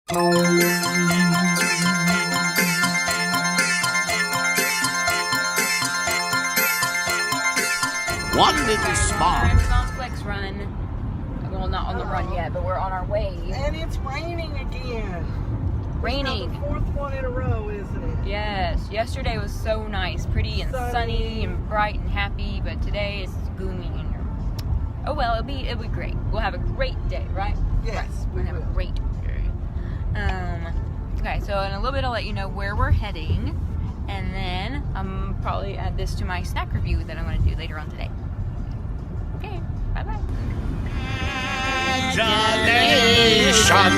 One little spot. We're on Flex Run. Well, not on the run yet, but we're on our way. And it's raining again. Raining. It's now the fourth one in a row, isn't it? Yes. Yesterday was so nice, pretty and sunny and bright and happy, but today it's gloomy. Oh well, it'll be great. We'll have a great day, right? Yes, right. We're gonna have a great day. Okay, so in a little bit I'll let you know where we're heading, and then I'm probably add this to my snack review that I'm going to do later on today. Okay, bye bye. Imagination.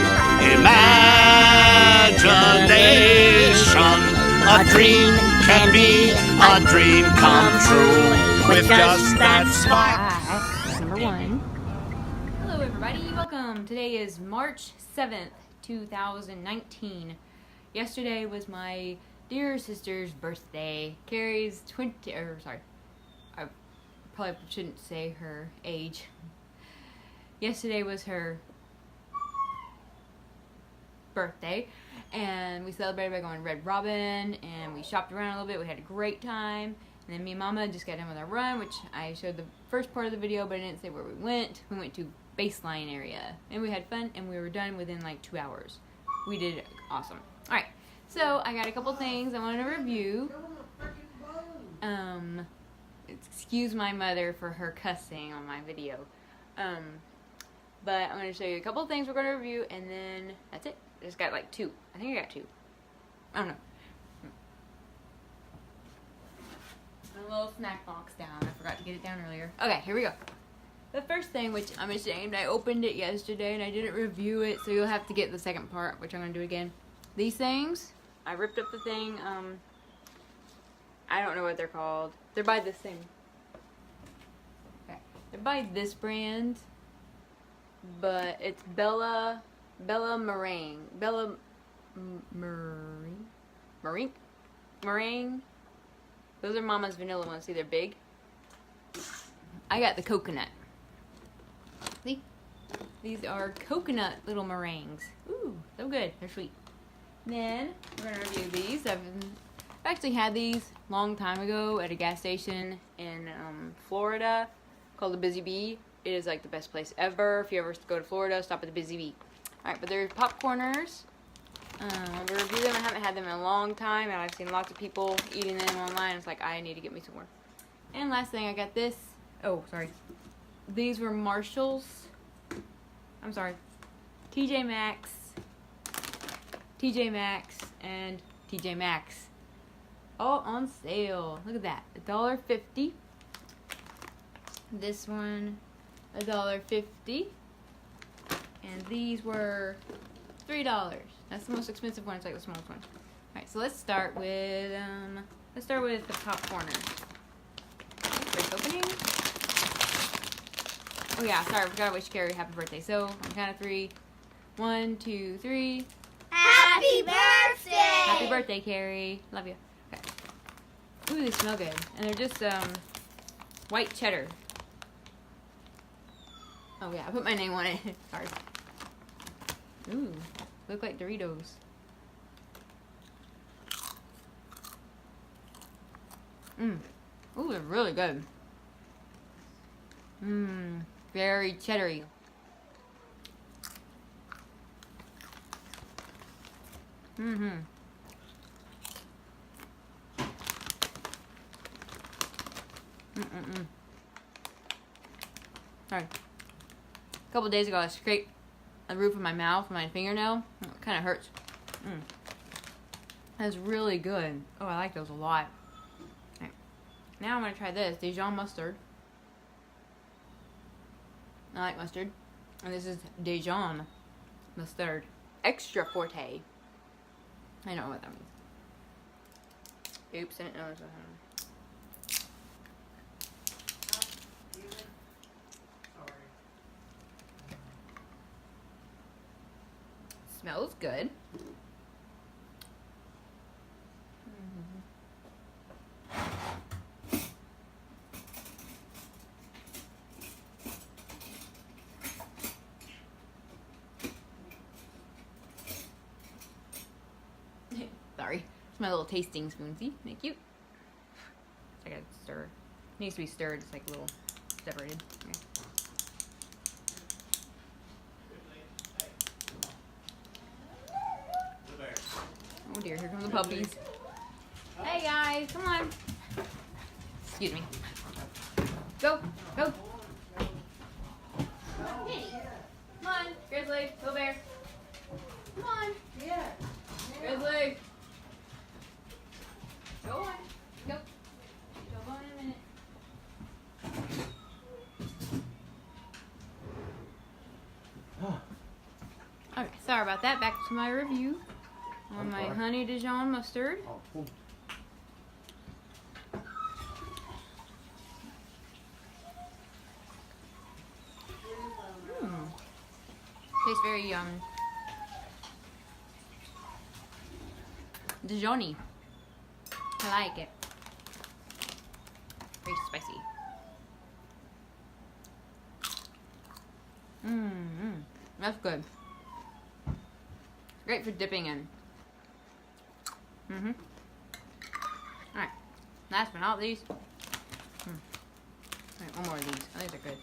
A dream can be a dream come true with just that spark. Number one. Hello everybody, welcome. Today is March 7th, 2019. Yesterday was my dear sister's birthday. Carrie's I probably shouldn't say her age. Yesterday was her birthday, and we celebrated by going Red Robin, and we shopped around a little bit. We had a great time, and then me and Mama just got done with our run, which I showed the first part of the video, but I didn't say where we went. We went to Baseline area, and we had fun, and we were done within like 2 hours. We did awesome. Alright, so I got a couple things I wanted to review. Excuse my mother for her cussing on my video. But I'm going to show you a couple of things we're going to review, and then that's it. I just got like 2. I think I got 2. I don't know. A little snack box down. I forgot to get it down earlier. Okay, here we go. The first thing, which I'm ashamed, I opened it yesterday and I didn't review it, so you'll have to get the second part, which I'm going to do again. These things, I ripped up the thing. I don't know what they're called. They're by this thing. Okay. They're by this brand, but it's Bella Meringue. Meringue. Those are Mama's vanilla ones. See, they're big. I got the coconut. See? These are coconut little meringues. Ooh, so good. They're sweet. Then, we're going to review these. I've actually had these a long time ago at a gas station in Florida called the Busy Bee. It is like the best place ever. If you ever go to Florida, stop at the Busy Bee. Alright, but they're popcorners. To review them, I haven't had them in a long time, and I've seen lots of people eating them online. It's like, I need to get me some more. And last thing, I got this. Oh, sorry. These were Marshalls. I'm sorry. TJ Maxx, and TJ Maxx. All on sale. Look at that. $1.50. This one, $1.50. And these were $3. That's the most expensive one. It's like the smallest one. Alright, so let's start with the popcorners. First opening. Oh yeah, sorry, I forgot to wish Carrie happy birthday. So, on the count of 3. 1, 2, 3. Happy birthday! Happy birthday, Carrie. Love you. Okay. Ooh, they smell good. And they're just white cheddar. Oh yeah, I put my name on it. Sorry. Ooh, look like Doritos. Ooh, they're really good. Very cheddary. Sorry. A couple days ago, I scraped the roof of my mouth with my fingernail. It kind of hurts. That's really good. Oh, I like those a lot. Right. Now I'm going to try this. Dijon Mustard. I like mustard. And this is Dijon Mustard. Extra Forte. I don't know what that means. Oops, I didn't know this was Smells good. Sorry. It's my little tasting spoon. See? Isn't it cute? I gotta stir. It needs to be stirred. It's like a little separated. Okay. Oh dear, here come the puppies. Hey guys, come on. Excuse me. Go, go. Come on, Grizzly, go bear. Come on. Yeah. Grizzly. Go on. Go. Go on in a minute. Okay, sorry about that. Back to my review on my honey Dijon mustard. Tastes very Dijon-y. I like it. Very spicy. That's good. Great for dipping in. Alright. Last but not least. Alright, one more of these. I think they're good.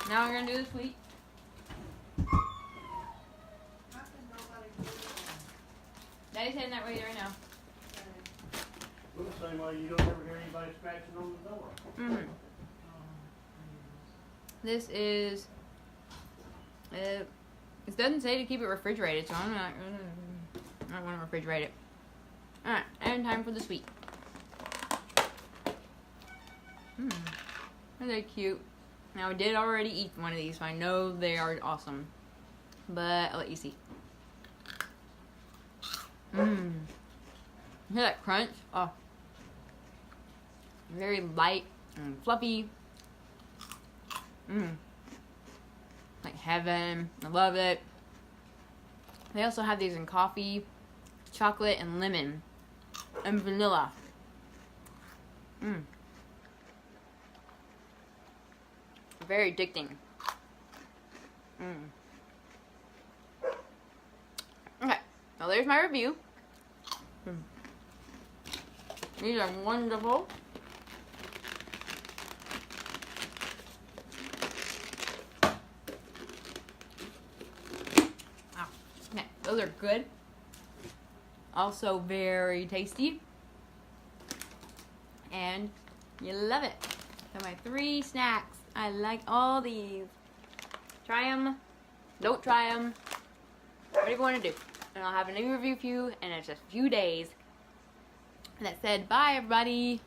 Now we're gonna do the sweet. Daddy's heading that way right now. Well, the same way you don't ever hear anybody scratching on the door. This is. It doesn't say to keep it refrigerated, so I'm not. I don't want to refrigerate it. All right, and time for the sweet. Are they cute? Now I did already eat one of these, so I know they are awesome. But I'll let you see. You hear that crunch? Oh. Very light and fluffy. Like heaven. I love it. They also have these in coffee, chocolate, and lemon. And vanilla. Very addicting. Okay, so there's my review. These are wonderful. Wow. Okay, those are good. Also very tasty. And you love it. So my 3 snacks. I like all these. Try them. Don't try them. Whatever you want to do. And I'll have a new review for you in just a few days. And that said, bye everybody.